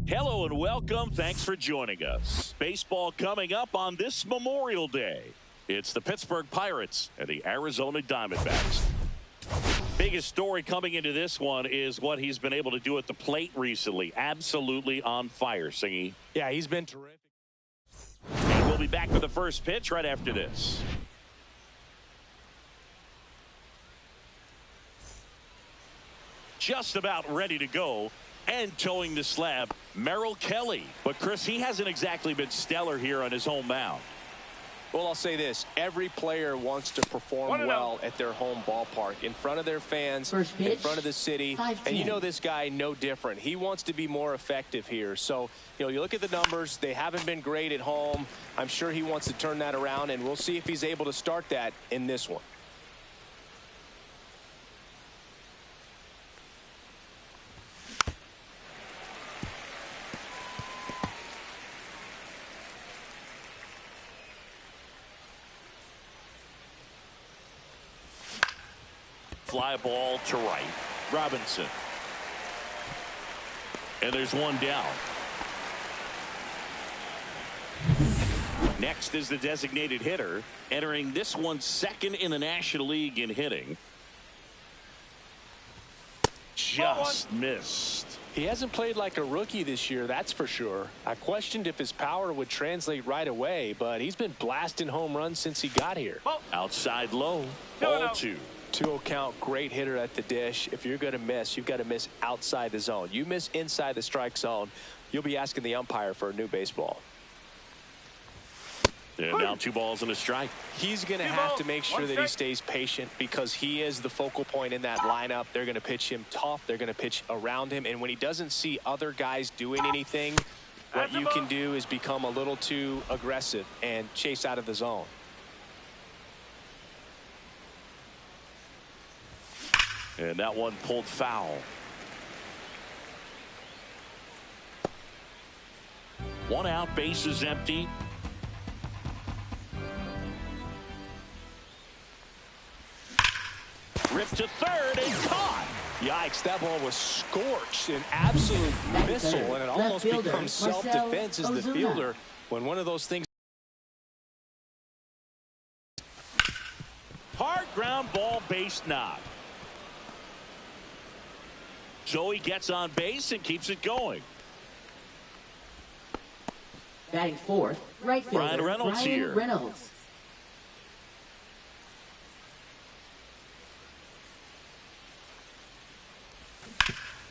Hello and welcome. Thanks for joining us. Baseball coming up on this Memorial Day. It's the Pittsburgh Pirates and the Arizona Diamondbacks. Biggest story coming into this one is what he's been able to do at the plate recently. Absolutely on fire, Singy. Yeah, he's been terrific. And we'll be back with the first pitch right after this. Just about ready to go. And towing the slab, Merrill Kelly. But, Chris, he hasn't exactly been stellar here on his home mound. Well, I'll say this. Every player wants to perform well at their home ballpark, in front of their fans, in front of the city. And you know this guy no different. He wants to be more effective here. So, you look at the numbers. They haven't been great at home. I'm sure he wants to turn that around, and we'll see if he's able to start that in this one. Fly ball to right. Robinson. And there's one down. Next is the designated hitter, entering this one second in the National League in hitting. Just missed. He hasn't played like a rookie this year, that's for sure. I questioned if his power would translate right away, but he's been blasting home runs since he got here. Outside low. Ball 2. 2-0 count, great hitter at the dish. If you're going to miss, you've got to miss outside the zone. You miss inside the strike zone, you'll be asking the umpire for a new baseball. And now 2 balls and a strike. He's going to have to make sure that he stays patient because he is the focal point in that lineup. They're going to pitch him tough. They're going to pitch around him. And when he doesn't see other guys doing anything, what you can do is become a little too aggressive and chase out of the zone. And that one pulled foul. 1 out, base is empty. Ripped to third and caught. Yikes, that ball was scorched, an absolute missile, and it almost becomes self-defense as the fielder when one of those things. Hard ground ball, base knock. Joey gets on base and keeps it going. Batting fourth, right fielder Ryan Reynolds here. Reynolds.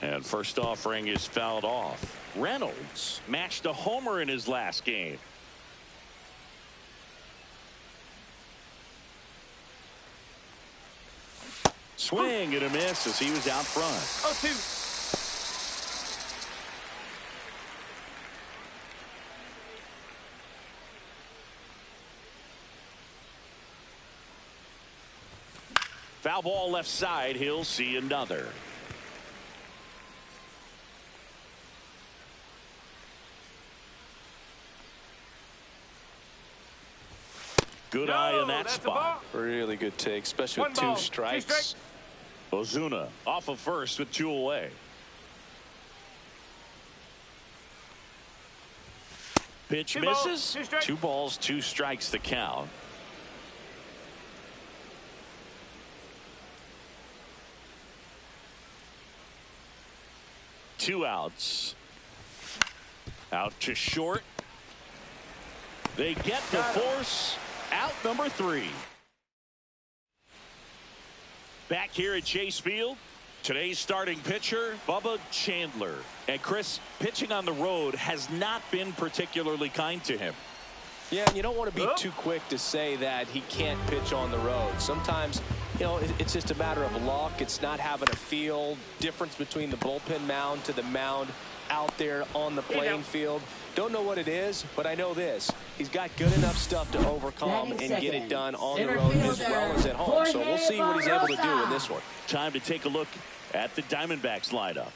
And first offering is fouled off. Reynolds matched a homer in his last game. Swing and a miss as he was out front. 0-2. Foul ball left side. He'll see another. Good eye in that spot. Really good take, especially with 2 strikes. Ozuna off of first with 2 away. Pitch misses. 2 balls, 2 strikes to count. Two outs. Out to short. They get the force. Out number 3. Back here at Chase Field, Today's starting pitcher, Bubba Chandler. And Chris, pitching on the road has not been particularly kind to him. Yeah, and you don't want to be too quick to say that he can't pitch on the road. Sometimes, you know, it's just a matter of luck. It's not having a feel. Difference between the bullpen mound to the mound out there on the playing field. Don't know what it is, but I know this. He's got good enough stuff to overcome and get it done on the road as well as at home. So we'll see what he's able to do in this one. Time to take a look at the Diamondbacks lineup.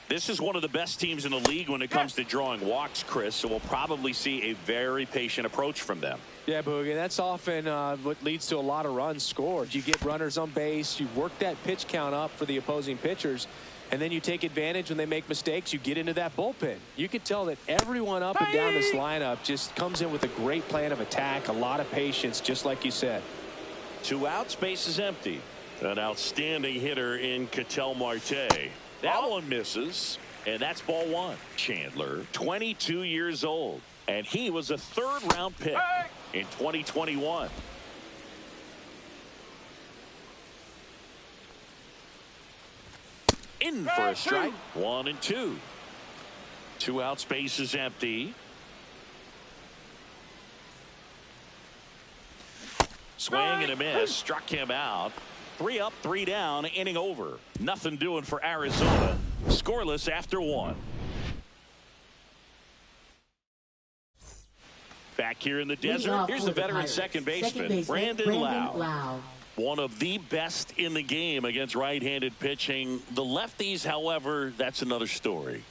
This is one of the best teams in the league when it comes to drawing walks, Chris, so we'll probably see a very patient approach from them. Yeah, Boogie, that's often what leads to a lot of runs scored. You get runners on base, you work that pitch count up for the opposing pitchers, and then you take advantage when they make mistakes. You get into that bullpen. You can tell that everyone up and down this lineup just comes in with a great plan of attack, a lot of patience, just like you said. 2 outs, base is empty. An outstanding hitter in Ketel Marte. That one misses, and that's ball 1. Chandler, 22 years old, and he was a 3rd-round pick in 2021. In for a strike. 1-2. 2 outs, base is empty. Swing and a miss. Struck him out. 3 up, 3 down, inning over. Nothing doing for Arizona. Scoreless after 1. Back here in the desert, here's the veteran second baseman, Brandon Lau. One of the best in the game against right-handed pitching. The lefties, however, that's another story.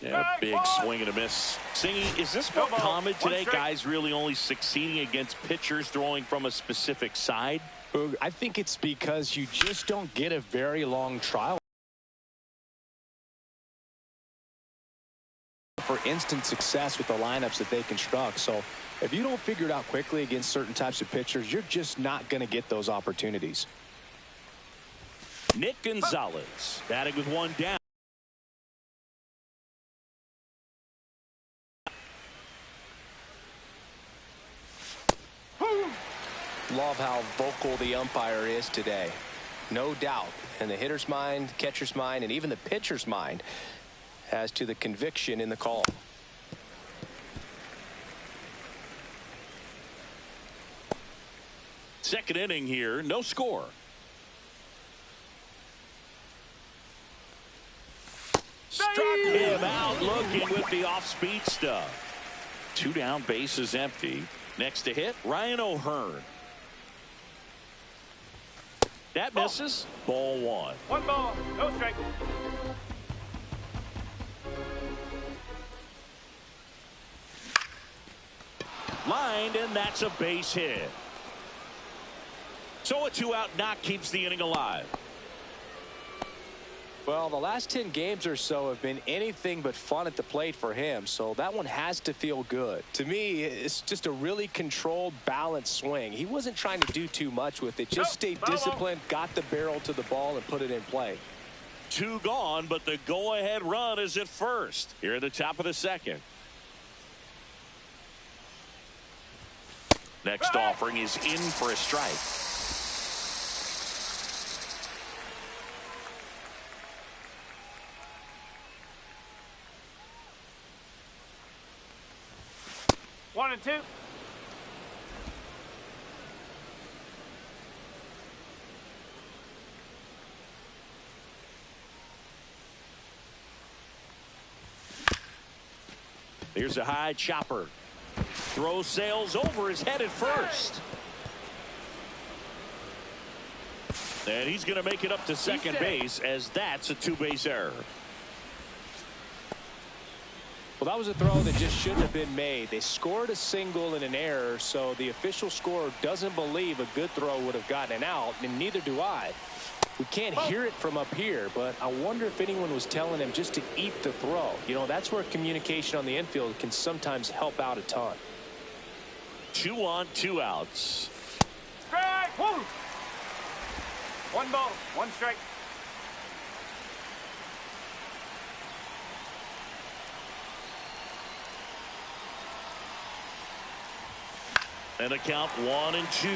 Yeah, big swing and a miss. Singy, is this more common today? Guys really only succeeding against pitchers throwing from a specific side? I think it's because you just don't get a very long trial for instant success with the lineups that they construct. So if you don't figure it out quickly against certain types of pitchers, you're just not going to get those opportunities. Nick Gonzalez batting with 1 down. Love how vocal the umpire is today. No doubt in the hitter's mind, catcher's mind, and even the pitcher's mind as to the conviction in the call. Second inning here, no score. Struck him out looking with the off-speed stuff. 2 down, base is empty. Next to hit, Ryan O'Hearn. That misses. Ball 1. 1 ball, no strike. Lined, and that's a base hit. So a 2-out knock keeps the inning alive. Well, the last 10 games or so have been anything but fun at the plate for him, so that one has to feel good. To me, it's just a really controlled, balanced swing. He wasn't trying to do too much with it. Just stay disciplined, got the barrel to the ball, and put it in play. 2 gone, but the go-ahead run is at first. Here at the top of the second. Next offering is in for a strike. One and 2. Here's a high chopper. Throw sails over his head at first. And he's going to make it up to second base, as that's a 2-base error. Well, that was a throw that just shouldn't have been made. They scored a single and an error, so the official scorer doesn't believe a good throw would have gotten an out, and neither do I. We can't hear it from up here, but I wonder if anyone was telling him just to eat the throw. You know, that's where communication on the infield can sometimes help out a ton. 2 on, 2 outs. Strike. 1 ball, 1 strike. And a count 1 and 2.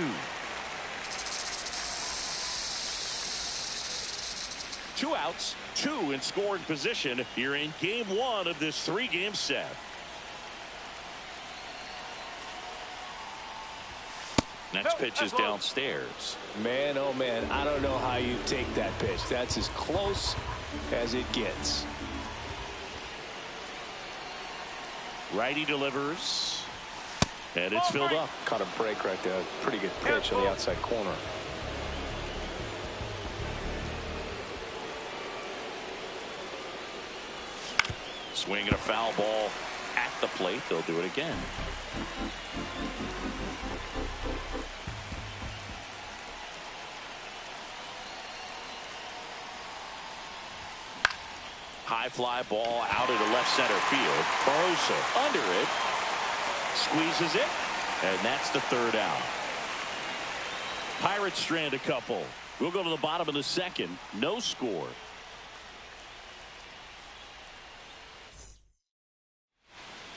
2 outs, 2 in scoring position here in game 1 of this 3-game set. Next pitch is downstairs. Man, oh man, I don't know how you take that pitch. That's as close as it gets. Righty delivers. And it's filled up. Caught a break right there. Pretty good pitch on the outside corner. Swinging a foul ball at the plate. They'll do it again. High fly ball out into left center field. Barroso under it. Squeezes it. And that's the 3rd out. Pirates strand a couple. We'll go to the bottom of the 2nd. No score.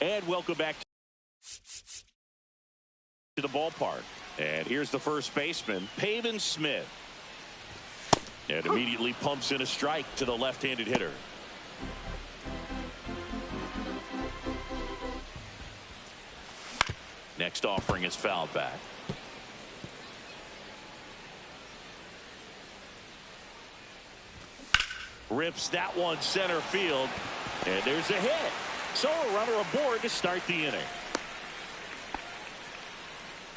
And welcome back to the ballpark. And here's the first baseman, Pavin Smith. And immediately pumps in a strike to the left-handed hitter. Next offering is fouled back. Rips that one center field. And there's a hit. So a runner aboard to start the inning.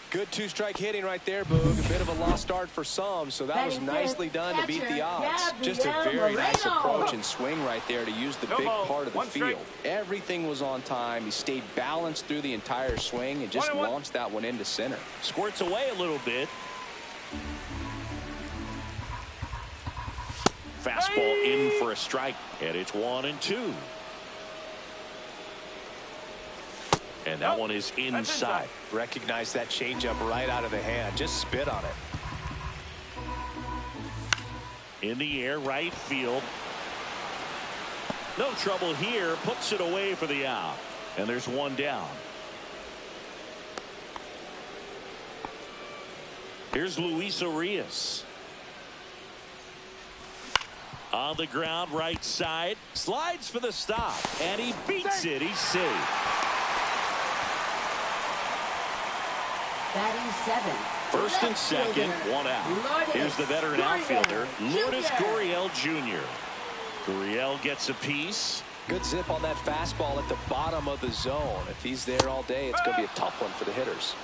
Good 2-strike hitting right there, Boog. A bit of a lost start for some, so that was nicely done to beat the odds. Just a very nice approach and swing right there to use the big part of the field. Everything was on time. He stayed balanced through the entire swing and just launched that one into center. Squirts away a little bit. Fastball in for a strike, and it's 1-2. And that one is inside. Recognize that changeup right out of the hand. Just spit on it. In the air, right field. No trouble here. Puts it away for the out. And there's one down. Here's Luis Urias. On the ground, right side. Slides for the stop. And he beats it. He's safe. Batting 7th. First and second, 1 out. Here's the veteran outfielder, Lourdes Gurriel Jr. Gurriel gets a piece. Good zip on that fastball at the bottom of the zone. If he's there all day, it's going to be a tough one for the hitters.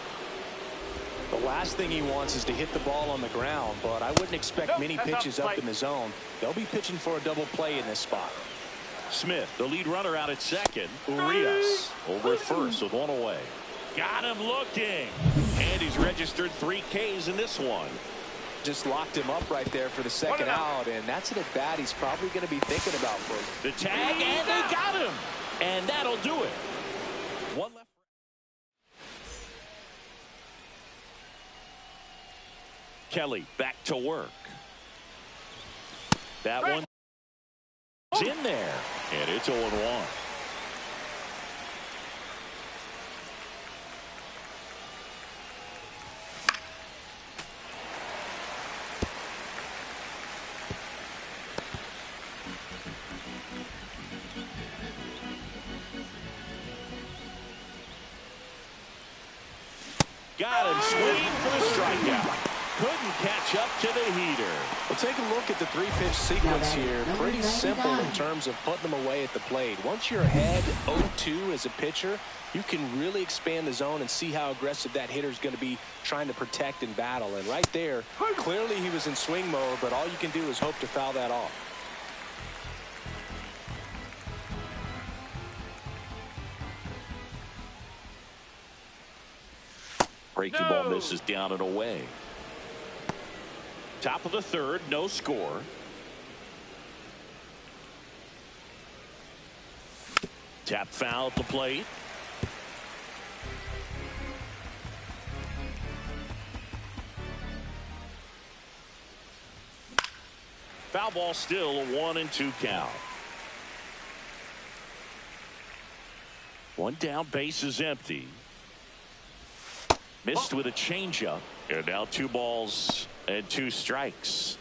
The last thing he wants is to hit the ball on the ground, but I wouldn't expect many pitches up in the zone. They'll be pitching for a double play in this spot. Smith, the lead runner out at second. Urias over at first with 1 away. Got him looking. And he's registered 3 Ks in this one. Just locked him up right there for the second out, and that's an at-bat he's probably going to be thinking about. The tag, and they got him. And that'll do it. One left. Kelly back to work. That one's in there. And it's 0-1. Got him swinging for the strikeout. Couldn't catch up to the heater. Well, take a look at the 3-pitch sequence here. Pretty simple in terms of putting them away at the plate. Once you're ahead 0-2 as a pitcher, you can really expand the zone and see how aggressive that hitter is going to be trying to protect and battle. And right there, clearly he was in swing mode, but all you can do is hope to foul that off. Breaking ball misses down and away. Top of the 3rd, no score. Tap foul at the plate. Foul ball still a 1-2 count. One down, base is empty. Missed with a changeup. And now 2 balls and 2 strikes.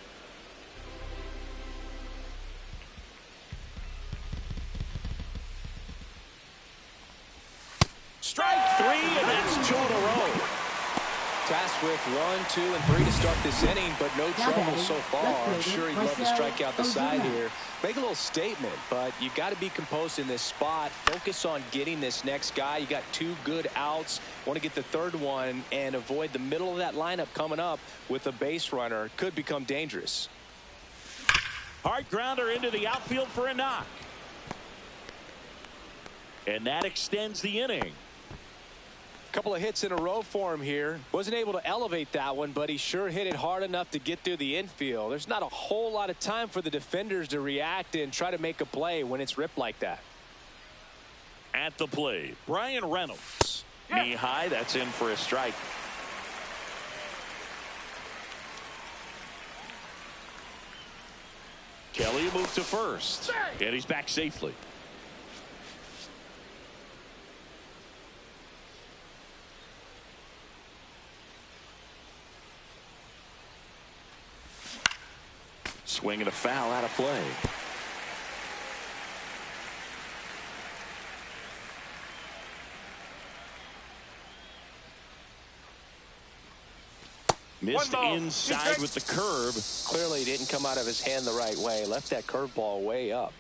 with 1, 2, and 3 to start this inning, but no trouble so far. I'm sure he'd love to strike out the side here. Make a little statement, but you got to be composed in this spot. Focus on getting this next guy. You got 2 good outs. Want to get the 3rd one and avoid the middle of that lineup coming up with a base runner. Could become dangerous. Hard grounder into the outfield for a knock. And that extends the inning. Couple of hits in a row for him here. Wasn't able to elevate that one, but he sure hit it hard enough to get through the infield. There's not a whole lot of time for the defenders to react and try to make a play when it's ripped like that. At the plate, Brian Reynolds. Knee high, that's in for a strike. Kelly moved to first, and he's back safely. Swing and a foul out of play. Missed inside with the curve. Clearly didn't come out of his hand the right way. Left that curveball way up.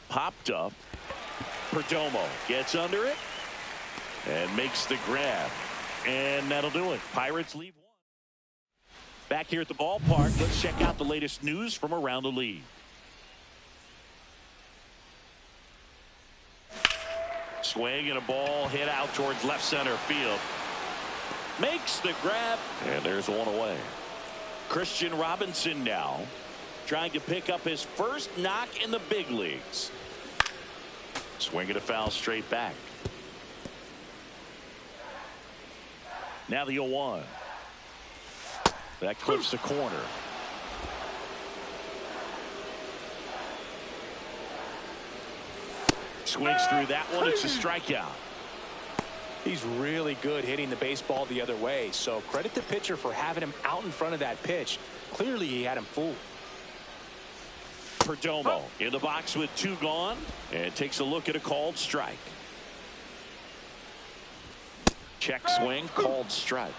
Popped up. Perdomo gets under it and makes the grab. And that'll do it. Pirates leave 1. Back here at the ballpark, let's check out the latest news from around the league. Swing and a ball hit out towards left center field. Makes the grab, and there's one away. Christian Robinson now trying to pick up his first knock in the big leagues. Swing and a foul straight back. Now the 0-1. That clips the corner. Swings through that one. It's a strikeout. He's really good hitting the baseball the other way, so credit the pitcher for having him out in front of that pitch. Clearly he had him fooled. Perdomo in the box with 2 gone and takes a look at a called strike. Check swing, called strike.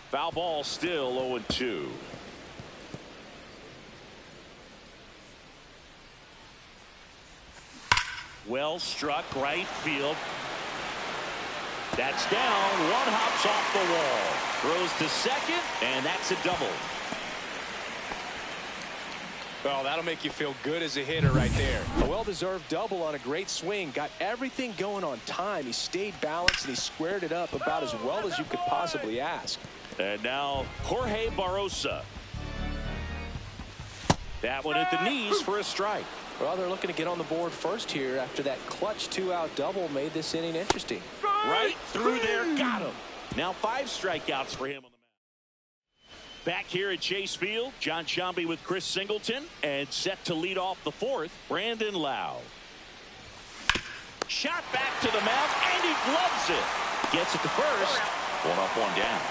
Foul ball, still 0-2. Well struck, right field. That's down. 1 hops off the wall. Throws to second, and that's a double. Well, that'll make you feel good as a hitter right there. A well-deserved double on a great swing. Got everything going on time. He stayed balanced, and he squared it up about as well as you could possibly ask. And now Jorge Barrosa. That one at the knees for a strike. Well, they're looking to get on the board first here after that clutch 2-out double made this inning interesting. Right through there, got him. Now 5 strikeouts for him on the mound. Back here at Chase Field, John Sciambi with Chris Singleton, and set to lead off the 4th, Brandon Lau. Shot back to the mound, and he gloves it. Gets it to first. 1 up, 1 down.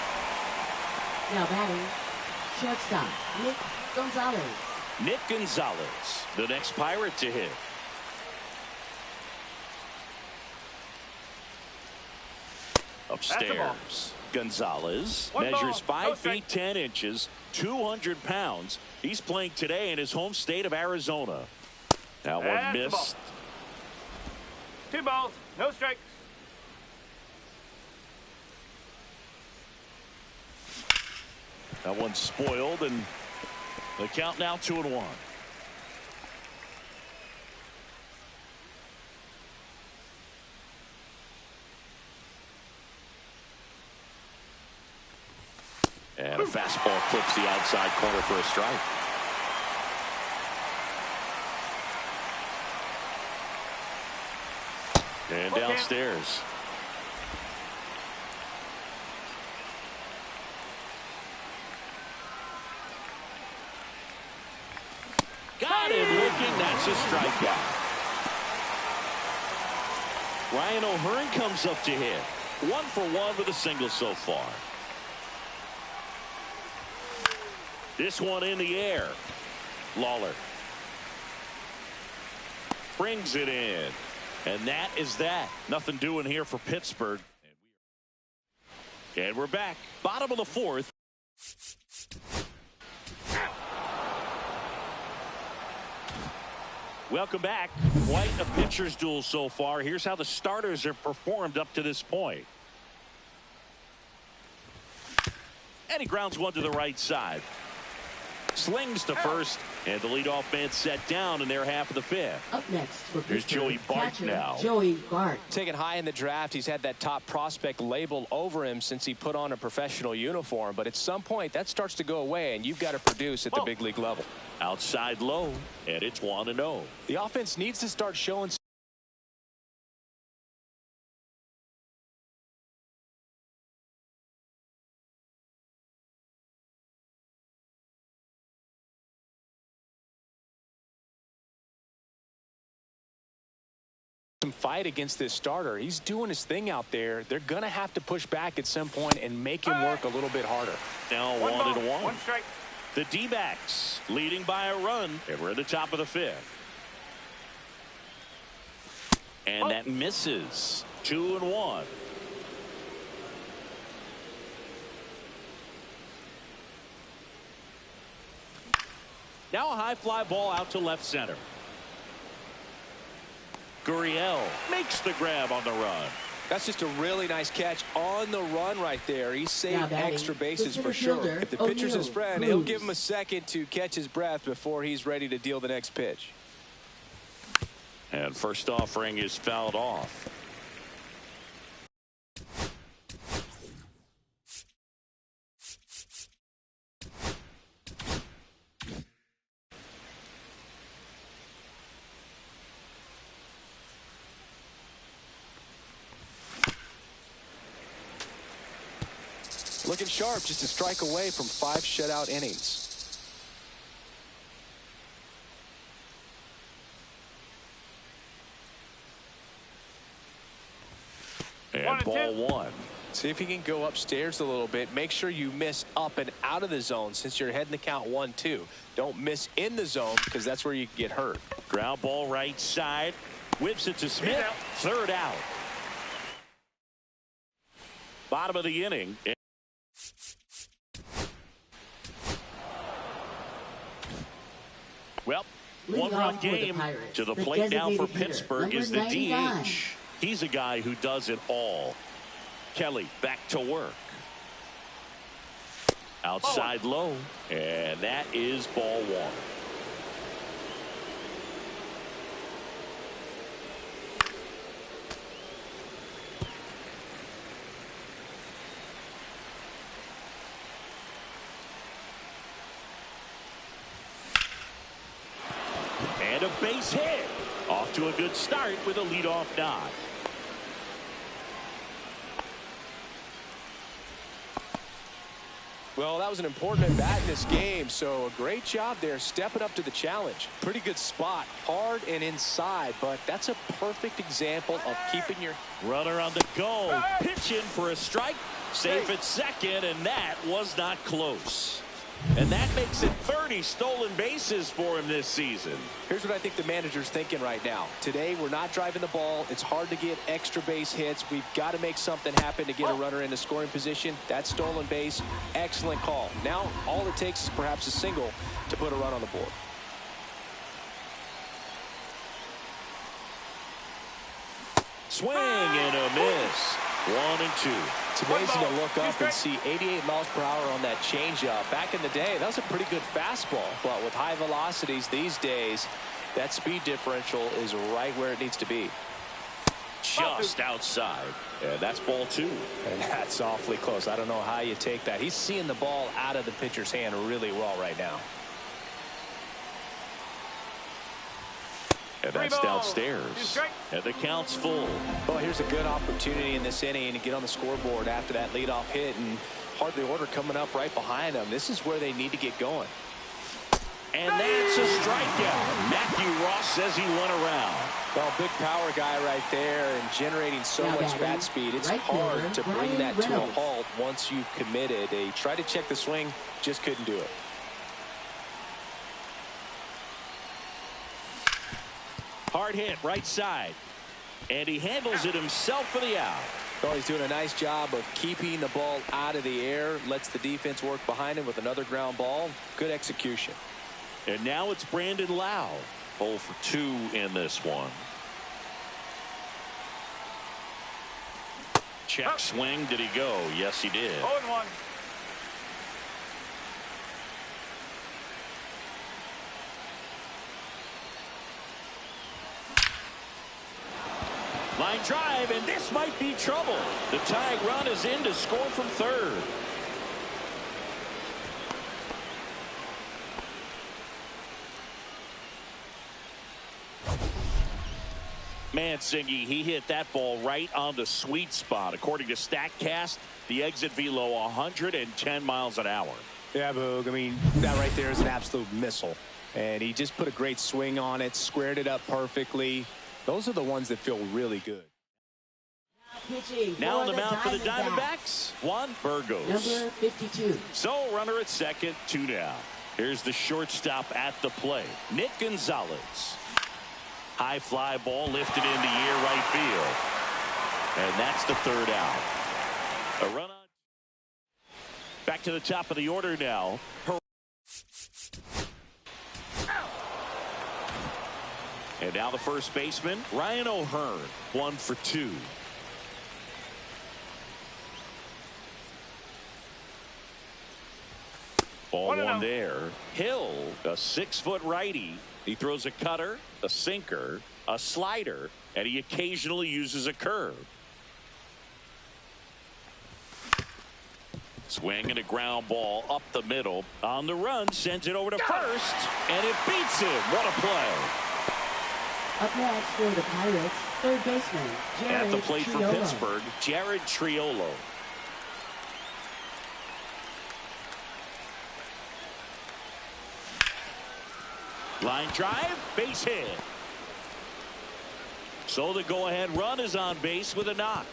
Now batting, shortstop, Nick Gonzalez. Nick Gonzalez, the next Pirate to hit. Upstairs, Gonzalez measures 5 feet 10 inches, 200 pounds. He's playing today in his home state of Arizona. That one missed. 2 balls, no strikes. That one's spoiled, and the count now 2-1. And a fastball clips the outside corner for a strike. And downstairs. Got him looking. That's a strikeout. Ryan O'Hearn comes up to hit. 1 for 1 with a single so far. This one in the air. Lawler. brings it in. And that is that. Nothing doing here for Pittsburgh. And we're back. Bottom of the fourth. Welcome back. Quite a pitcher's duel so far. Here's how the starters have performed up to this point. And he grounds one to the right side. Slings to first, and the leadoff man set down in their half of the fifth. Up next for Here's Joey Bart now. Joey Bart. Taken high in the draft, he's had that top prospect label over him since he put on a professional uniform. But at some point, that starts to go away, and you've got to produce at the big league level. Outside low, and it's 1-0. The offense needs to start showing some fight against this starter. He's doing his thing out there. They're going to have to push back at some point and make him work a little bit harder. Now 1-1. One strike. The D-backs leading by a run, and we're at the top of the fifth. And that misses. 2-1. Now a high fly ball out to left center. Gurriel makes the grab on the run. That's just a really nice catch on the run right there. He saved extra bases for sure. If the pitcher's his friend, he'll give him a second to catch his breath before he's ready to deal the next pitch. And first offering is fouled off. Looking sharp, just a strike away from 5 shutout innings. And ball 1. See if he can go upstairs a little bit. Make sure you miss up and out of the zone since you're heading the count 1-2. Don't miss in the zone because that's where you can get hurt. Ground ball right side. Whips it to Smith. Third out. Bottom of the inning. Well, one-run game to the plate now for Pittsburgh is the DH. He's a guy who does it all. Kelly back to work. Outside low, and that is ball 1. And a base hit. Off to a good start with a leadoff nod. Well, that was an important at bat in this game, so a great job there stepping up to the challenge. Pretty good spot, hard and inside, but that's a perfect example of keeping your runner on the go. Pitching for a strike. Safe at second, and that was not close. And that makes it 30 stolen bases for him this season. Here's what I think the manager's thinking right now. Today, we're not driving the ball. It's hard to get extra base hits. We've got to make something happen to get a runner into scoring position. That stolen base, excellent call. Now, all it takes is perhaps a single to put a run on the board. Swing and a miss. 1-2. It's amazing to look up and see 88 miles per hour on that changeup. Back in the day, that was a pretty good fastball. But with high velocities these days, that speed differential is right where it needs to be. Just outside. And that's ball 2. And that's awfully close. I don't know how you take that. He's seeing the ball out of the pitcher's hand really well right now. And that's downstairs. And the count's full. Well, here's a good opportunity in this inning to get on the scoreboard after that leadoff hit, and hardly order coming up right behind them. This is where they need to get going. And that's a strikeout. Matthew Ross says he went around. Well, big power guy right there and generating so much bat speed. It's hard to bring that to a halt once you've committed. They tried to check the swing, just couldn't do it. Hard hit right side. And he handles it himself for the out. Well, he's doing a nice job of keeping the ball out of the air. Lets the defense work behind him with another ground ball. Good execution. And now it's Brandon Lau. 0 for 2 in this one. Check swing. Did he go? Yes, he did. 0-1. Line drive, and this might be trouble. The tying run is in to score from third. Mansingi, he hit that ball right on the sweet spot. According to StatCast, the exit velo 110 miles an hour. Yeah, Boog. I mean, that right there is an absolute missile. And he just put a great swing on it, squared it up perfectly. Those are the ones that feel really good. Now on the mound for the Diamondbacks, Juan Burgos. Number 52. So runner at second, 2 down. Here's the shortstop at the plate, Nick Gonzalez. High fly ball lifted in the air right field. And that's the third out. A run on. Back to the top of the order now. And now the first baseman, Ryan O'Hearn, 1 for 2. Ball 1 there. Hill, a 6-foot righty. He throws a cutter, a sinker, a slider, and he occasionally uses a curve. Swing and a ground ball up the middle. On the run, sends it over to first, and it beats him. What a play. Up next for the Pirates, third baseman, Jared At the plate Triolo. for Pittsburgh, Jared Triolo. Line drive, base hit. So the go-ahead run is on base with a knock.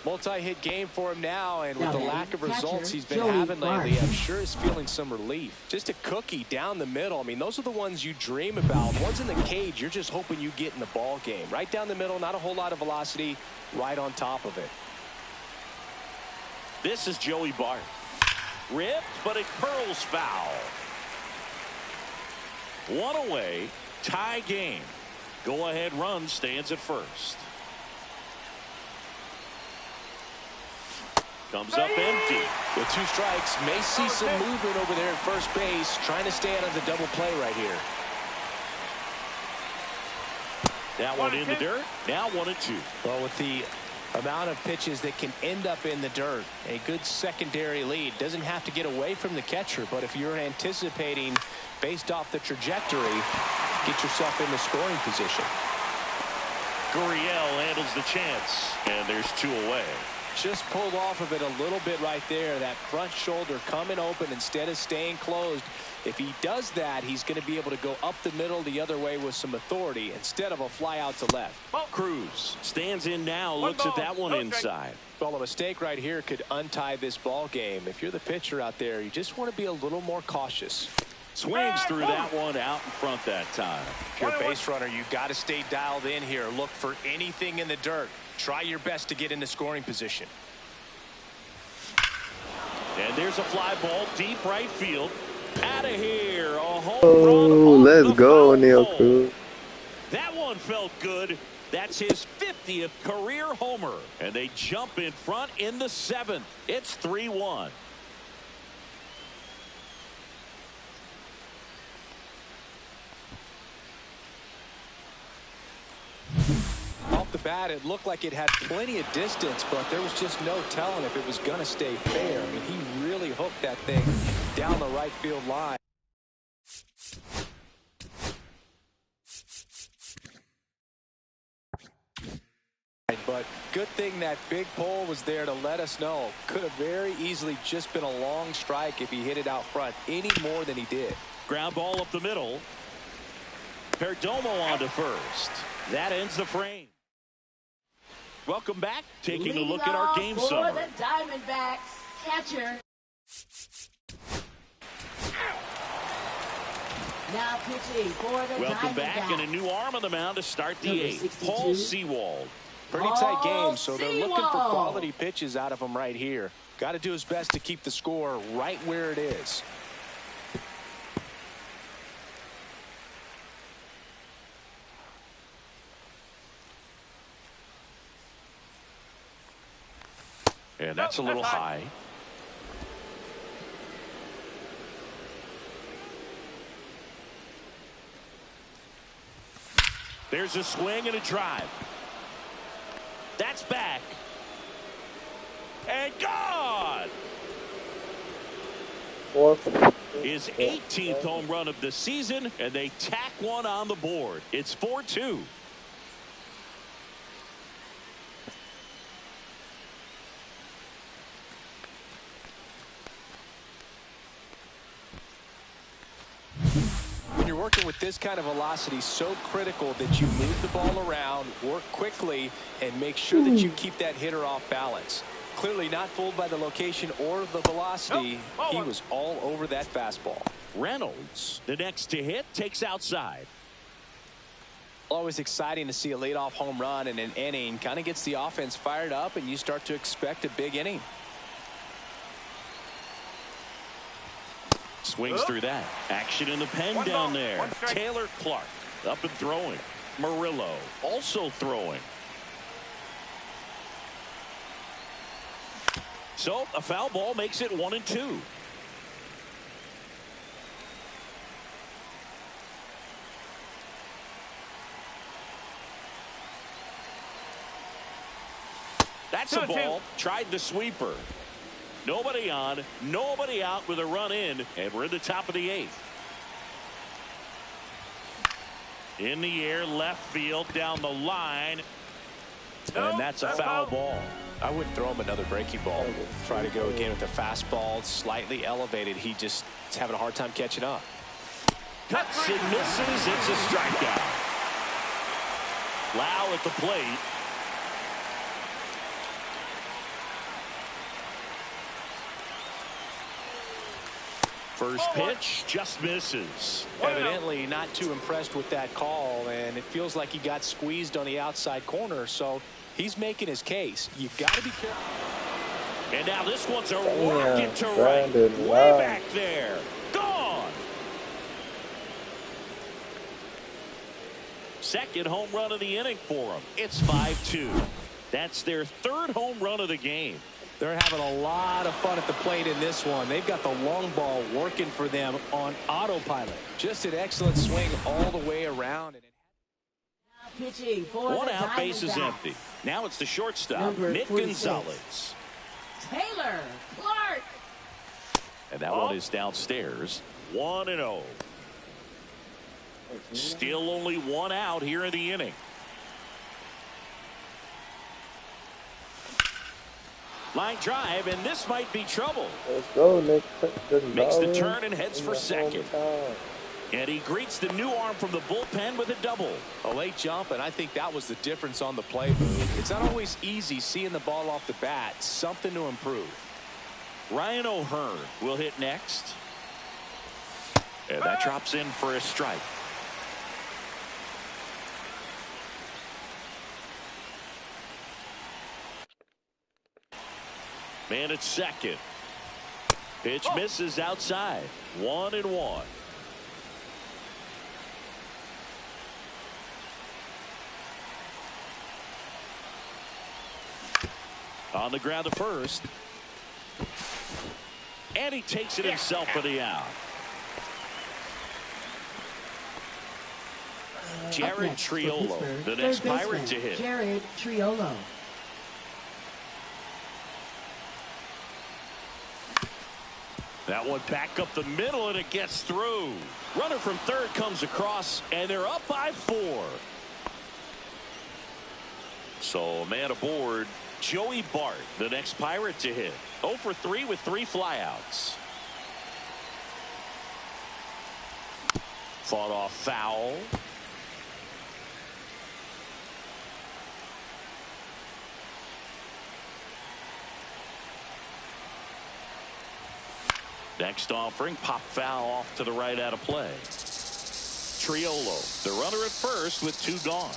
Multi-hit game for him now, and with the lack of results he's been Joey having lately, Bart. I'm sure he's feeling some relief. Just a cookie down the middle. I mean, those are the ones you dream about. Ones in the cage, you're just hoping you get in the ball game. Right down the middle, not a whole lot of velocity, right on top of it. This is Joey Bart. Ripped, but it curls foul. 1 away, tie game. Go-ahead run stands at first. Comes up empty. With 2 strikes, may see some movement over there at first base, trying to stay out of the double play right here. That one in the dirt. Now 1-2. Well, with the amount of pitches that can end up in the dirt, a good secondary lead. Doesn't have to get away from the catcher, but if you're anticipating based off the trajectory, get yourself in the scoring position. Gurriel handles the chance, and there's 2 away. Just pulled off of it a little bit right there. That front shoulder coming open instead of staying closed. If he does that, he's going to be able to go up the middle the other way with some authority instead of a fly out to left. Cruz stands in now, looks at that one inside. Well, a mistake right here could untie this ball game. If you're the pitcher out there, you just want to be a little more cautious. Swings through that one out in front that time. If you're a base runner, you got to stay dialed in here. Look for anything in the dirt. Try your best to get into scoring position. And there's a fly ball deep right field. Out of here. A home Oh, run. let's go, Neil Cruz. That one felt good. That's his 50th career homer. And they jump in front in the 7th. It's 3-1. Off the bat, it looked like it had plenty of distance, but there was just no telling if it was going to stay fair. I mean, he really hooked that thing down the right field line. But good thing that big pole was there to let us know. Could have very easily just been a long strike if he hit it out front any more than he did. Ground ball up the middle. Perdomo on to first. That ends the frame. Welcome back. Taking a look at our game for summary. the Diamondbacks, catcher Now pitching for the Welcome back, and a Diamondbacks. new arm on the mound to start the Number 8th. 62. Paul Sewald. Pretty tight game, so they're looking for Sewald. quality pitches out of him right here. Got to do his best to keep the score right where it is. And that's a little high. There's a swing and a drive. That's back. And gone. His 18th home run of the season, and they tack one on the board. It's 4-2. When you're working with this kind of velocity, so critical that you move the ball around, work quickly, and make sure that you keep that hitter off balance. Clearly not fooled by the location or the velocity. Nope. He was all over that fastball. Reynolds, the next to hit, takes outside. Always exciting to see a leadoff home run in an inning. Kind of gets the offense fired up, and you start to expect a big inning. Swings through that. Action in the pen One down ball, there. one strike. Taylor Clark up and throwing. Murillo also throwing. So a foul ball makes it 1-2. That's a 2-2. ball. Tried the sweeper. Nobody on, nobody out with a run in, and we're in the top of the 8th. In the air, left field, down the line, and that's a foul ball. I wouldn't throw him another breaking ball. Try to go again with the fastball, slightly elevated. He just is having a hard time catching up. Cuts and misses. It's a strikeout. Lau at the plate. First pitch just misses. Evidently not too impressed with that call, and it feels like he got squeezed on the outside corner, so he's making his case. You've got to be careful. And now this one's a rocket to right. Way back there. Gone. Second home run of the inning for them. It's 5-2. That's their third home run of the game. They're having a lot of fun at the plate in this one. They've got the long ball working for them on autopilot. Just an excellent swing all the way around. Pitching for One the out, base is Diamondbacks. empty. Now it's the shortstop, Number Nick 46. Gonzalez. Taylor Clark. And that one is downstairs. 1-0. Still only one out here in the inning. Line drive, and this might be trouble. Let's go, Nick. Makes the turn and heads for second. And he greets the new arm from the bullpen with a double. A late jump, and I think that was the difference on the play move. It's not always easy seeing the ball off the bat. Something to improve. Ryan O'Hearn will hit next. And that drops in for a strike. Man at second. Pitch misses outside. 1-1. On the ground to first. And he takes it himself for the out. Jared Triolo, the next Pirate to hit. Jared Triolo. That one back up the middle, and it gets through. Runner from third comes across, and they're up by 4. So a man aboard, Joey Bart, the next Pirate to hit. 0 for 3 with 3 flyouts. Fought off foul. Next offering, pop foul off to the right out of play. Triolo. The runner at first with 2 gone.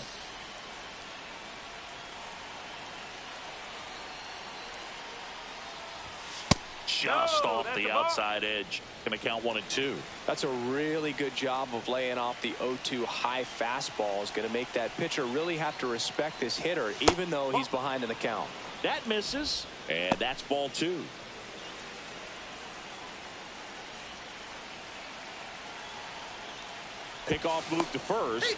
Just off the outside edge. Going to count 1 and 2. That's a really good job of laying off the 0-2 high fastball. Is going to make that pitcher really have to respect this hitter, even though he's behind in the count. That misses, and that's ball 2. Pickoff move to first.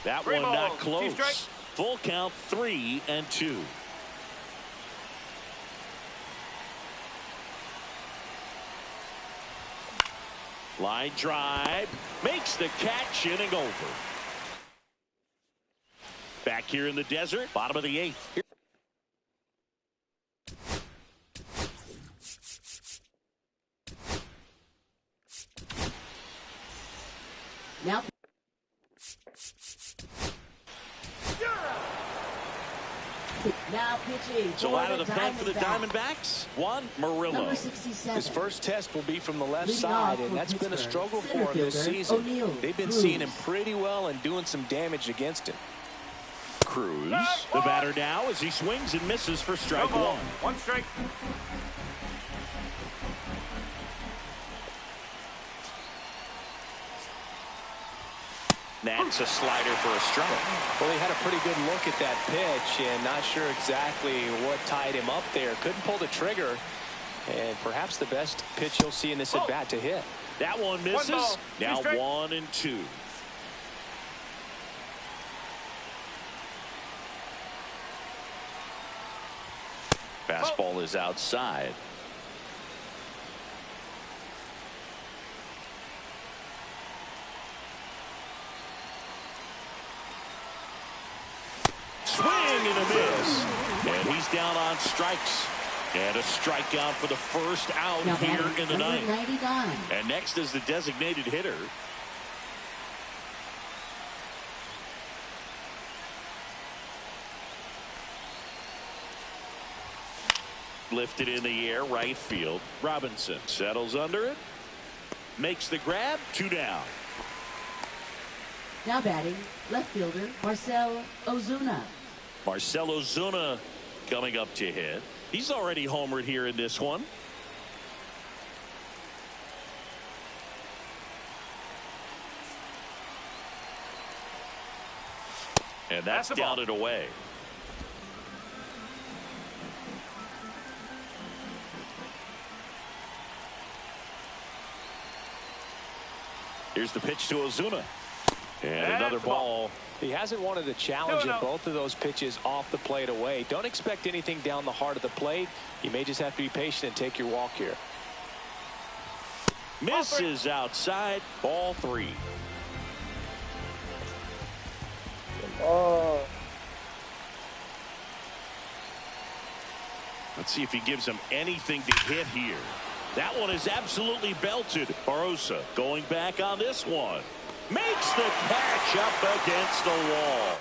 That one not close. Full count 3 and 2. Line drive. Makes the catch, inning over. Back here in the desert. Bottom of the 8th. Now pitching. So out of the pen for the Diamondbacks, Juan Murillo. His first test will be from the left side, and that's been a struggle for him this season. They've been seeing him pretty well and doing some damage against him. Cruz, the batter now as he swings and misses for strike 1. 1 strike. That's a slider for a strike. Well, he had a pretty good look at that pitch and not sure exactly what tied him up there. Couldn't pull the trigger, and perhaps the best pitch you'll see in this at bat to hit. That one misses. Now 1 and 2. Fastball is outside. Swing and a miss. And he's down on strikes. And a strikeout for the first out now here in the 9th. 99. And next is the designated hitter. Lifted in the air, right field. Robinson settles under it. Makes the grab, 2 down. Now batting, left fielder Marcell Ozuna. Marcell Ozuna coming up to hit. He's already homered here in this one. And that's down and away. Here's the pitch to Ozuna. And another ball. He hasn't wanted a challenge at both of those pitches off the plate away. Don't expect anything down the heart of the plate. You may just have to be patient and take your walk here. Misses outside. Ball 3. Let's see if he gives him anything to hit here. That one is absolutely belted. Barosa going back on this one. Makes the catch up against the wall.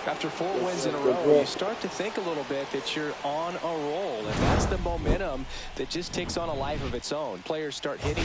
After 4 wins in a row, you start to think a little bit that you're on a roll, and that's the momentum that just takes on a life of its own. Players start hitting.